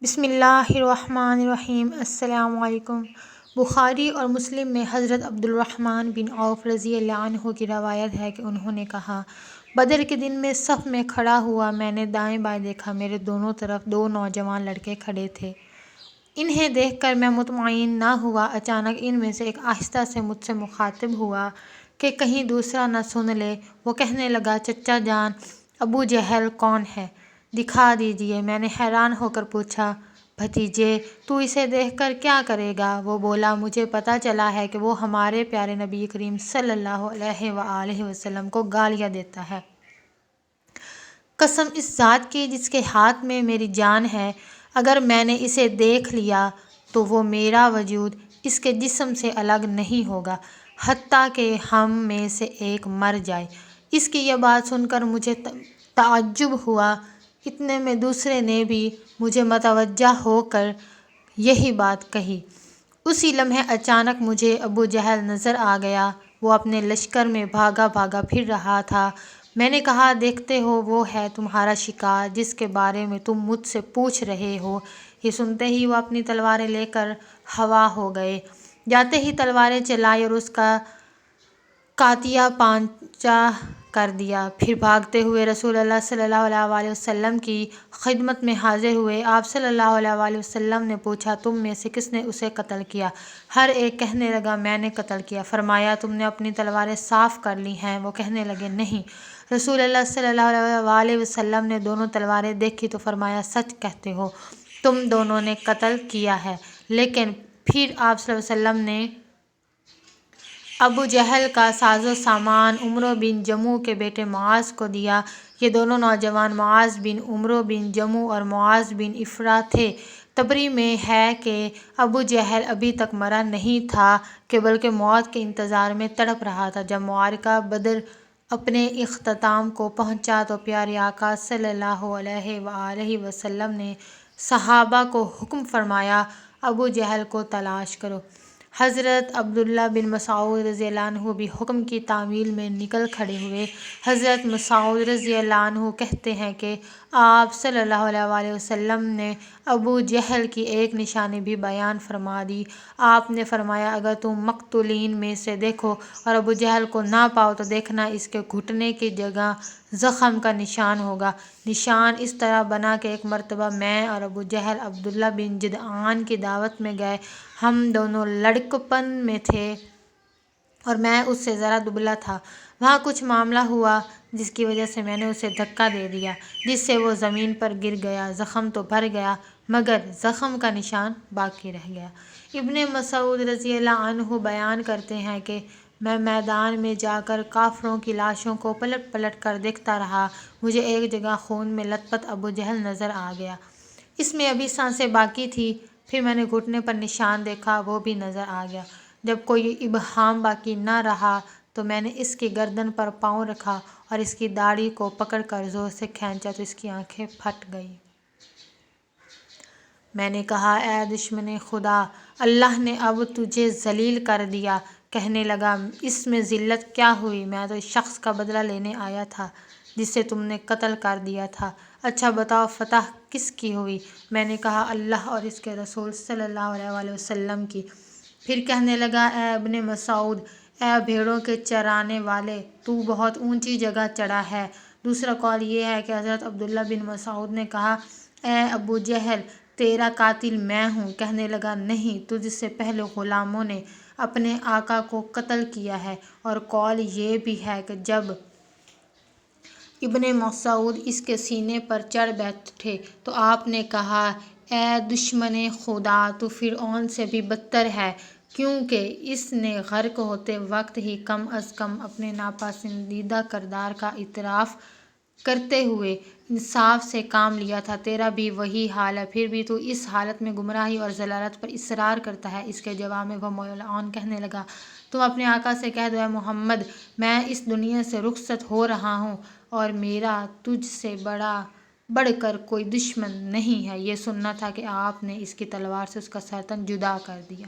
بسم اللہ الرحمن الرحیم۔ السلام علیکم۔ بخاری اور مسلم میں حضرت عبد الرحمن بن عوف رضی اللہ عنہ کی روایت ہے کہ انہوں نے کہا، بدر کے دن میں صف میں کھڑا ہوا، میں نے دائیں بائیں دیکھا، میرے دونوں طرف دو نوجوان لڑکے کھڑے تھے۔ انہیں دیکھ کر میں مطمئن نہ ہوا۔ اچانک ان میں سے ایک آہستہ سے مجھ سے مخاطب ہوا کہ کہیں دوسرا نہ سن لے۔ وہ کہنے لگا، چچا جان، ابو جہل کون ہے؟ دکھا دیجیے۔ میں نے حیران ہو کر پوچھا، بھتیجے، تو اسے دیکھ کر کیا کرے گا؟ وہ بولا، مجھے پتہ چلا ہے کہ وہ ہمارے پیارے نبی کریم صلی اللہ علیہ وآلہ وسلم کو گالیاں دیتا ہے۔ قسم اس ذات کی جس کے ہاتھ میں میری جان ہے، اگر میں نے اسے دیکھ لیا تو وہ میرا وجود اس کے جسم سے الگ نہیں ہوگا حتیٰ کہ ہم میں سے ایک مر جائے۔ اس کی یہ بات سن کر مجھے تعجب ہوا۔ اتنے میں دوسرے نے بھی مجھے متوجہ ہو کر یہی بات کہی۔ اسی لمحے اچانک مجھے ابو جہل نظر آ گیا۔ وہ اپنے لشکر میں بھاگا بھاگا پھر رہا تھا۔ میں نے کہا، دیکھتے ہو، وہ ہے تمہارا شکار جس کے بارے میں تم مجھ سے پوچھ رہے ہو۔ یہ سنتے ہی وہ اپنی تلواریں لے کر ہوا ہو گئے۔ جاتے ہی تلواریں چلائی اور اس کا قاطیہ پانچا کر دیا۔ پھر بھاگتے ہوئے رسول اللہ صلی اللہ علیہ وآلہ وسلم کی خدمت میں حاضر ہوئے۔ آپ صلی اللہ علیہ وآلہ وسلم نے پوچھا، تم میں سے کس نے اسے قتل کیا؟ ہر ایک کہنے لگا، میں نے قتل کیا۔ فرمایا، تم نے اپنی تلواریں صاف کر لی ہیں؟ وہ کہنے لگے، نہیں۔ رسول اللہ صلی اللہ علیہ وآلہ وسلم نے دونوں تلواریں دیکھی تو فرمایا، سچ کہتے ہو، تم دونوں نے قتل کیا ہے۔ لیکن پھر آپ صلی اللہ علیہ وسلم نے ابو جہل کا ساز و سامان عمرو بن جموح کے بیٹے معاذ کو دیا۔ یہ دونوں نوجوان معاذ بن عمرو بن جموح اور معاذ بن عفرہ تھے۔ طبری میں ہے کہ ابو جہل ابھی تک مرا نہیں تھا کہ بلکہ موت کے انتظار میں تڑپ رہا تھا۔ جب معرکہ بدر اپنے اختتام کو پہنچا تو پیارے آقا صلی اللہ علیہ وآلہ وسلم نے صحابہ کو حکم فرمایا، ابو جہل کو تلاش کرو۔ حضرت عبداللہ بن مسعود رضی اللہ عنہ بھی حکم کی تعمیل میں نکل کھڑے ہوئے۔ حضرت مسعود رضی اللہ عنہ کہتے ہیں کہ آپ صلی اللہ علیہ وآلہ وسلم نے ابو جہل کی ایک نشانی بھی بیان فرما دی۔ آپ نے فرمایا، اگر تم مقتولین میں سے دیکھو اور ابو جہل کو نہ پاؤ تو دیکھنا اس کے گھٹنے کی جگہ زخم کا نشان ہوگا۔ نشان اس طرح بنا کہ ایک مرتبہ میں اور ابو جہل عبداللہ بن جدعان کی دعوت میں گئے۔ ہم دونوں لڑکپن میں تھے اور میں اس سے ذرا دبلا تھا۔ وہاں کچھ معاملہ ہوا جس کی وجہ سے میں نے اسے دھکا دے دیا جس سے وہ زمین پر گر گیا۔ زخم تو بھر گیا مگر زخم کا نشان باقی رہ گیا۔ ابن مسعود رضی اللہ عنہ بیان کرتے ہیں کہ میں میدان میں جا کر کافروں کی لاشوں کو پلٹ پلٹ کر دیکھتا رہا۔ مجھے ایک جگہ خون میں لت پت ابو جہل نظر آ گیا۔ اس میں ابھی سانسیں باقی تھیں۔ پھر میں نے گھٹنے پر نشان دیکھا، وہ بھی نظر آ گیا۔ جب کوئی ابہام باقی نہ رہا تو میں نے اس کی گردن پر پاؤں رکھا اور اس کی داڑھی کو پکڑ کر زور سے کھینچا تو اس کی آنکھیں پھٹ گئیں۔ میں نے کہا، اے دشمن خدا، اللہ نے اب تجھے ذلیل کر دیا۔ کہنے لگا، اس میں ذلت کیا ہوئی؟ میں تو اس شخص کا بدلہ لینے آیا تھا جسے تم نے قتل کر دیا تھا۔ اچھا بتاؤ، فتح کس کی ہوئی؟ میں نے کہا، اللہ اور اس کے رسول صلی اللہ علیہ وآلہ وسلم کی۔ پھر کہنے لگا، اے ابن مسعود، اے بھیڑوں کے چرانے والے، تو بہت اونچی جگہ چڑھا ہے۔ دوسرا قول یہ ہے کہ حضرت عبداللہ بن مسعود نے کہا، اے ابو جہل، تیرا قاتل میں ہوں۔ کہنے لگا، نہیں، تجھ سے پہلے غلاموں نے اپنے آقا کو قتل کیا ہے۔ اور قول یہ بھی ہے کہ جب ابن مسعود اس کے سینے پر چڑھ بیٹھے تو آپ نے کہا، اے دشمن خدا، تو فرعون سے بھی بدتر ہے، کیونکہ اس نے غرق ہوتے وقت ہی کم از کم اپنے ناپسندیدہ کردار کا اعتراف کرتے ہوئے انصاف سے کام لیا تھا۔ تیرا بھی وہی حال ہے، پھر بھی تو اس حالت میں گمراہی اور ضلالت پر اصرار کرتا ہے۔ اس کے جواب میں وہ ملعون کہنے لگا، تم اپنے آقا سے کہہ دو، اے محمد، میں اس دنیا سے رخصت ہو رہا ہوں اور میرا تجھ سے بڑھ کر کوئی دشمن نہیں ہے۔ یہ سننا تھا کہ آپ نے اس کی تلوار سے اس کا سر تن جدا کر دیا۔